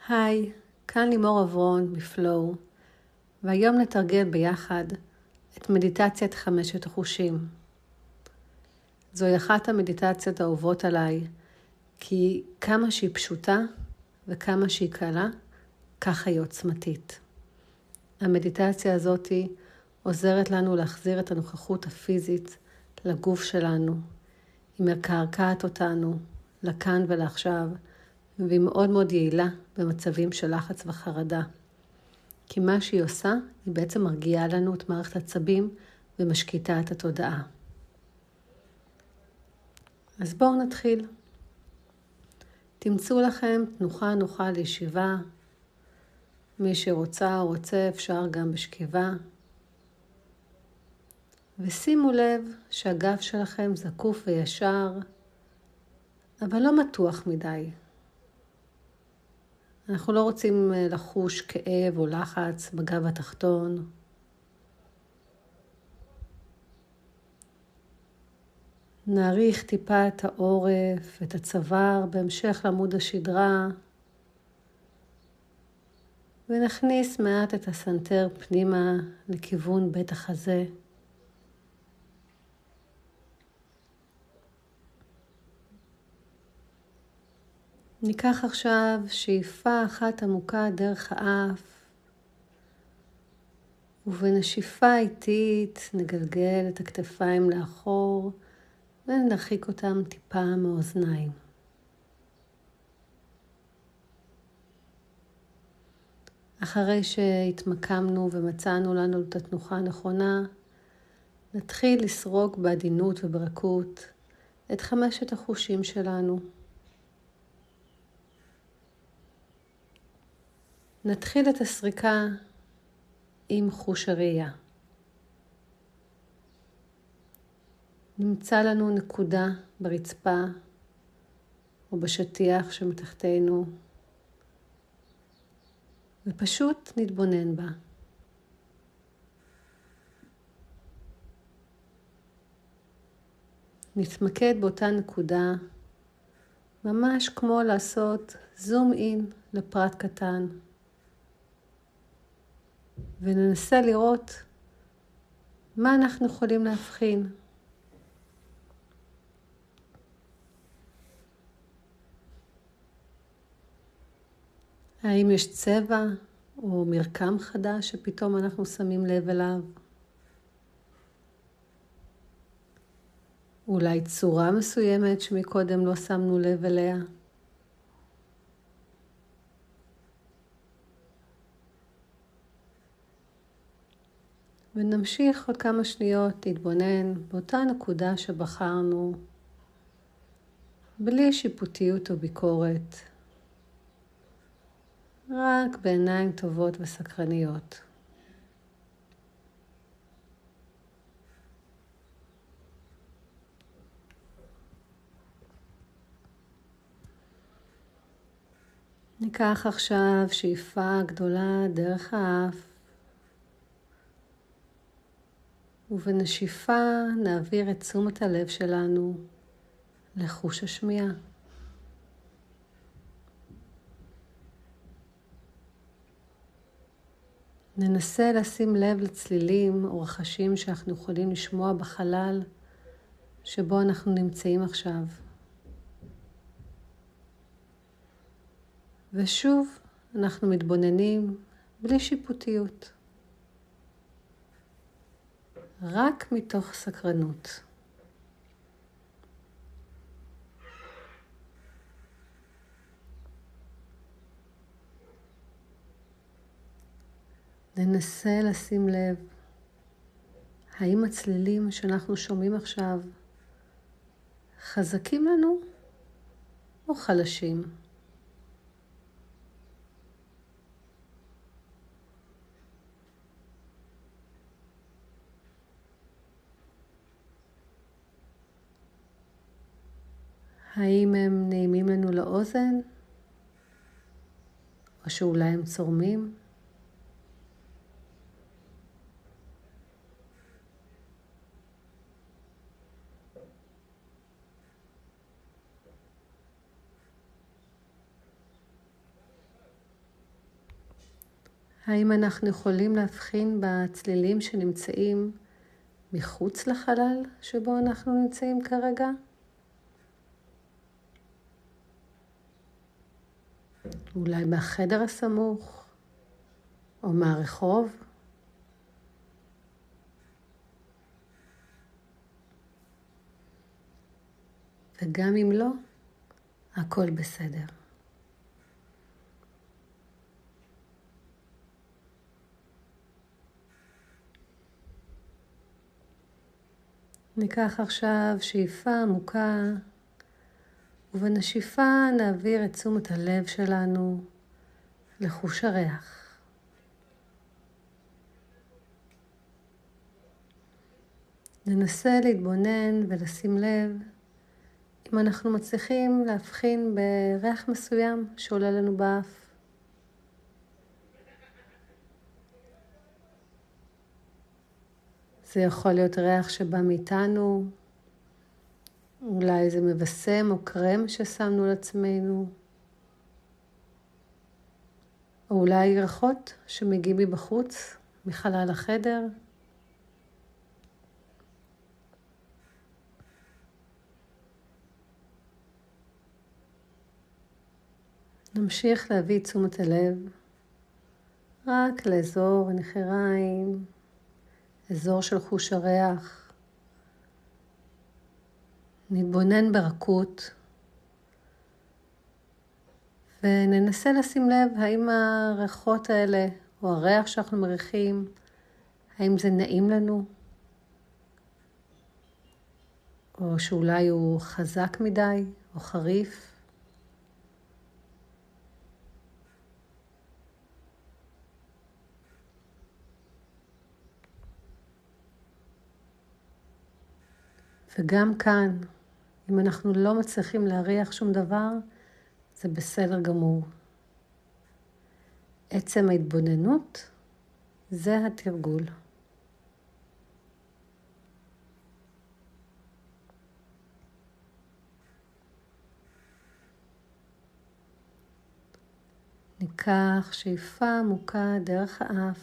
היי, כאן לימור אברון מפלואו, והיום נתרגל ביחד את מדיטציית 5 החושים. זוהי אחת המדיטציות האהובות עליי, כי כמה שהיא פשוטה וכמה שהיא קלה, ככה היא עוצמתית. המדיטציה הזאת עוזרת לנו להחזיר את הנוכחות הפיזית לגוף שלנו. היא מקרקעת אותנו לכאן ולעכשיו, והיא מאוד מאוד יעילה במצבים של לחץ וחרדה. כי מה שהיא עושה, היא בעצם מרגיעה לנו את מערכת העצבים ומשקיטה את התודעה. אז בואו נתחיל. תמצאו לכם תנוחה נוחה לישיבה. מי שרוצה או רוצה אפשר גם בשכיבה. ושימו לב שהגב שלכם זקוף וישר, אבל לא מתוח מדי. אנחנו לא רוצים לחוש כאב או לחץ בגב התחתון. נעריך טיפה את העורף, את הצוואר, בהמשך לעמוד השדרה. ונכניס מעט את הסנטר פנימה לכיוון בית החזה. ניקח עכשיו שאיפה אחת עמוקה דרך האף, ובנשיפה איטית נגלגל את הכתפיים לאחור ונרחיק אותם טיפה מהאוזניים. אחרי שהתמקמנו ומצאנו לנו את התנוחה הנכונה, נתחיל לסרוק בעדינות וברכות את 5 החושים שלנו. נתחיל את הסריקה עם חוש הראייה. נמצא לנו נקודה ברצפה או בשטיח שמתחתנו, ופשוט נתבונן בה. נתמקד באותה נקודה, ממש כמו לעשות זום אין לפרט קטן. וננסה לראות מה אנחנו יכולים להבחין. האם יש צבע או מרקם חדש שפתאום אנחנו שמים לב אליו? אולי צורה מסוימת שמקודם לא שמנו לב אליה? ונמשיך עוד כמה שניות להתבונן באותה נקודה שבחרנו, בלי שיפוטיות או ביקורת, רק בעיניים טובות וסקרניות. ניקח עכשיו שאיפה גדולה דרך האף, ובנשיפה נעביר את תשומת הלב שלנו לחוש השמיעה. ננסה לשים לב לצלילים או רחשים שאנחנו יכולים לשמוע בחלל שבו אנחנו נמצאים עכשיו. ושוב אנחנו מתבוננים בלי שיפוטיות. רק מתוך סקרנות. ננסה לשים לב, האם הצלילים שאנחנו שומעים עכשיו חזקים לנו או חלשים? האם הם נעימים לנו לאוזן או שאולי הם צורמים? האם אנחנו יכולים להבחין בצלילים שנמצאים מחוץ לחלל שבו אנחנו נמצאים כרגע? אולי מהחדר הסמוך או מהרחוב? וגם אם לא, הכל בסדר. ניקח עכשיו שאיפה עמוקה, ובנשיפה נעביר את תשומת הלב שלנו לחוש הריח. ננסה להתבונן ולשים לב אם אנחנו מצליחים להבחין בריח מסוים שעולה לנו באף. זה יכול להיות ריח שבא מאיתנו, אולי זה מבשם או קרם ששמנו לעצמנו, או אולי ריחות שמגיעים מבחוץ, מחלל החדר. נמשיך להביא תשומת הלב רק לאזור הנחיריים, אזור של חוש הריח. נתבונן ברכות וננסה לשים לב האם הריחות האלה או הריח שאנחנו מריחים, האם זה נעים לנו או שאולי הוא חזק מדי או חריף. וגם כאן, אם אנחנו לא מצליחים להריח שום דבר, זה בסדר גמור. עצם ההתבוננות זה התרגול. ניקח שאיפה עמוקה דרך האף,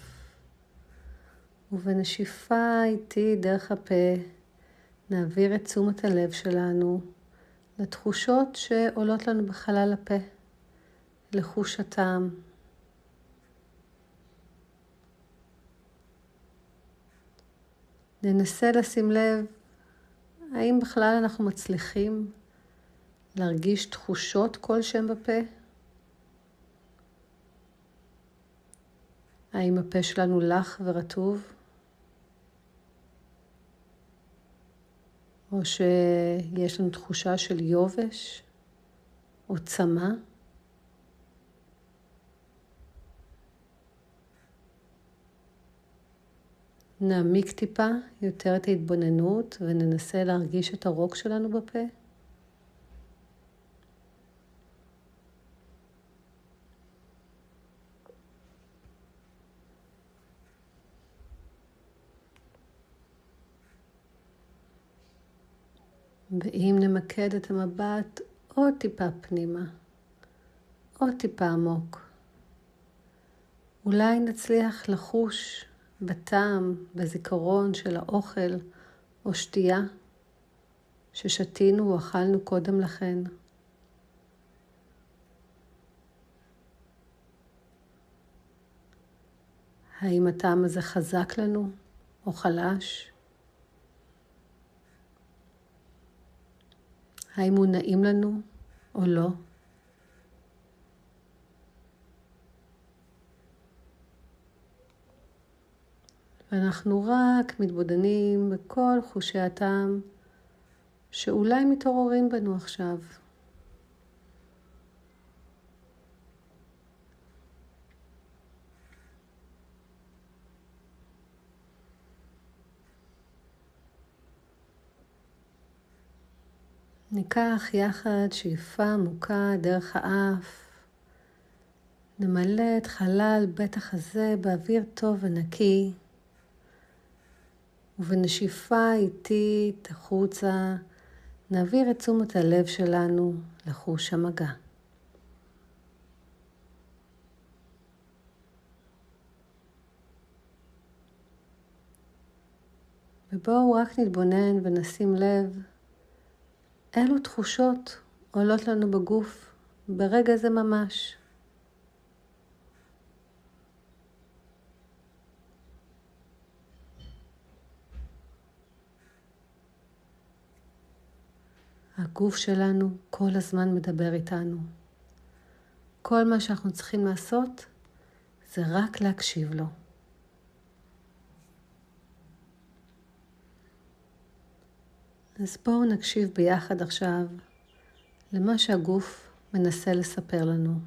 ובנשיפה איטית דרך הפה, נעביר את תשומת הלב שלנו לתחושות שעולות לנו בחלל הפה, לחוש הטעם. ננסה לשים לב האם בכלל אנחנו מצליחים להרגיש תחושות כלשהן בפה. האם הפה שלנו לח ורטוב? או שיש לנו תחושה של יובש או צמא. נעמיק טיפה יותר את ההתבוננות וננסה להרגיש את הרוק שלנו בפה. ואם נמקד את המבט עוד טיפה פנימה, עוד טיפה עמוק, אולי נצליח לחוש בטעם, בזיכרון של האוכל או שתייה ששתינו או אכלנו קודם לכן. האם הטעם הזה חזק לנו או חלש? האם הוא נעים לנו או לא? ואנחנו רק מתבוננים בכל חושי הטעם שאולי מתעוררים בנו עכשיו. ניקח יחד שאיפה עמוקה דרך האף, נמלא את חלל בית החזה באוויר טוב ונקי, ובנשיפה איטית החוצה נעביר את תשומת הלב שלנו לחוש המגע. ובואו רק נתבונן ונשים לב אילו תחושות עולות לנו בגוף ברגע זה ממש. הגוף שלנו כל הזמן מדבר איתנו. כל מה שאנחנו צריכים לעשות זה רק להקשיב לו. אז בואו נקשיב ביחד עכשיו למה שהגוף מנסה לספר לנו.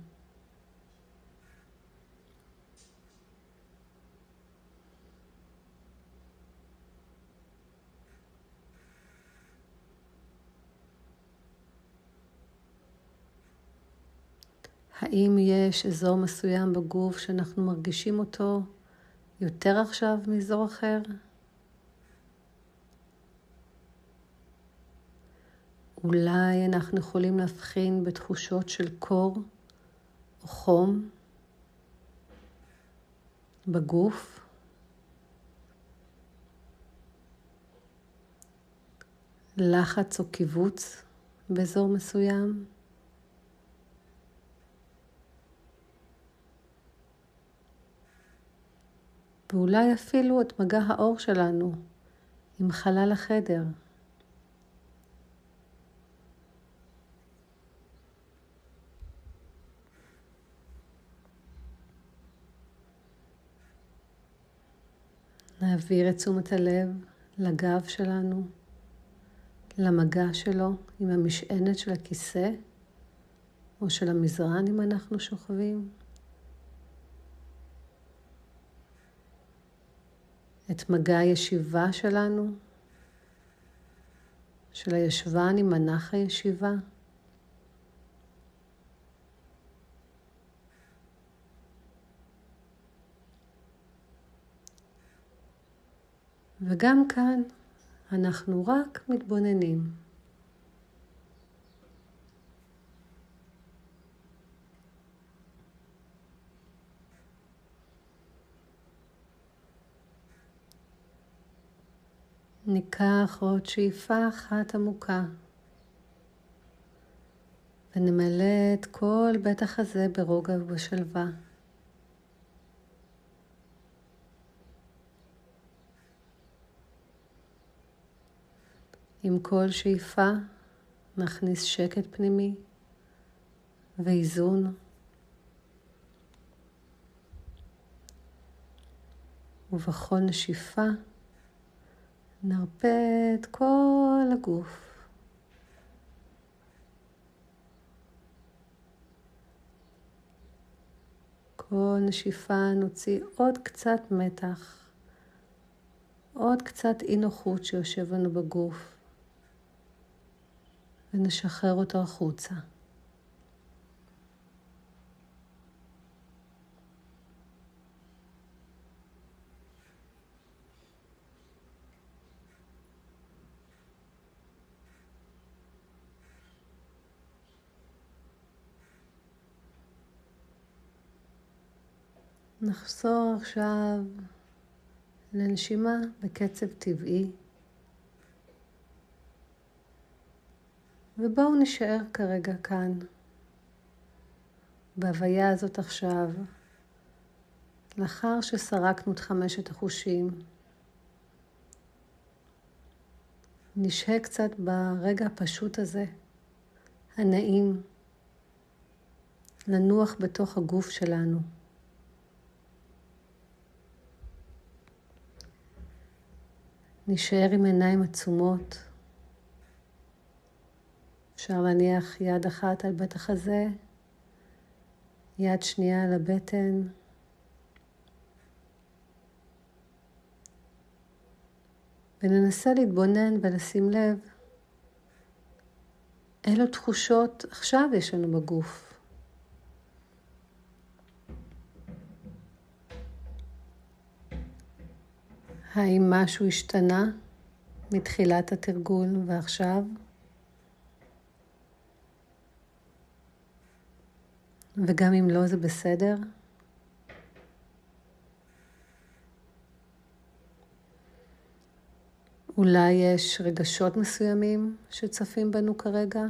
האם יש אזור מסוים בגוף שאנחנו מרגישים אותו יותר עכשיו מאזור אחר? אולי אנחנו יכולים להבחין בתחושות של קור או חום בגוף. לחץ או קיבוץ באזור מסוים. ואולי אפילו את מגע האור שלנו עם חלל החדר. נעביר את תשומת הלב לגב שלנו, למגע שלו עם המשענת של הכיסא או של המזרן אם אנחנו שוכבים. את מגע הישיבה שלנו, של הישבן עם מנח הישיבה. וגם כאן אנחנו רק מתבוננים. ניקח עוד שאיפה אחת עמוקה ונמלא את כל בית החזה ברוגע ובשלווה. עם כל שאיפה נכניס שקט פנימי ואיזון. ובכל נשיפה נרפה את כל הגוף. כל נשיפה נוציא עוד קצת מתח, עוד קצת אי נוחות שיושב לנו בגוף, ונשחרר אותו החוצה. נחזור עכשיו לנשימה בקצב טבעי. ובואו נשאר כרגע כאן, בהוויה הזאת עכשיו, לאחר שסרקנו את 5 החושים. נשהה קצת ברגע הפשוט הזה, הנעים, לנוח בתוך הגוף שלנו. נשאר עם עיניים עצומות. אפשר להניח יד אחת על בית החזה, יד שנייה על הבטן. וננסה להתבונן ולשים לב אילו תחושות עכשיו יש לנו בגוף. האם משהו השתנה מתחילת התרגול ועכשיו? וגם אם לא, זה בסדר. אולי יש רגשות מסוימים שצפים בנו כרגע?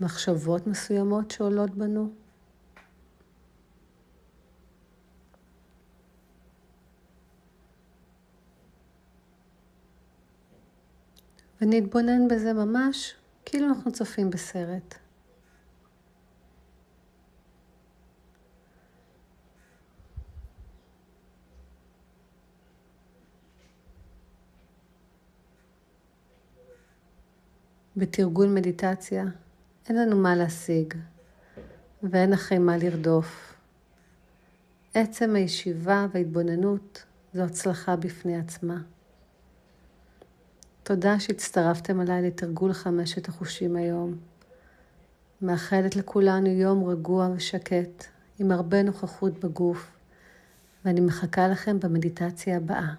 מחשבות מסוימות שעולות בנו? ונתבונן בזה ממש כאילו אנחנו צופים בסרט. בתרגול מדיטציה אין לנו מה להשיג ואין אחרי מה לרדוף. עצם הישיבה וההתבוננות זו הצלחה בפני עצמה. תודה שהצטרפתם אליי לתרגול 5 החושים היום. מאחלת לכולנו יום רגוע ושקט עם הרבה נוכחות בגוף, ואני מחכה לכם במדיטציה הבאה.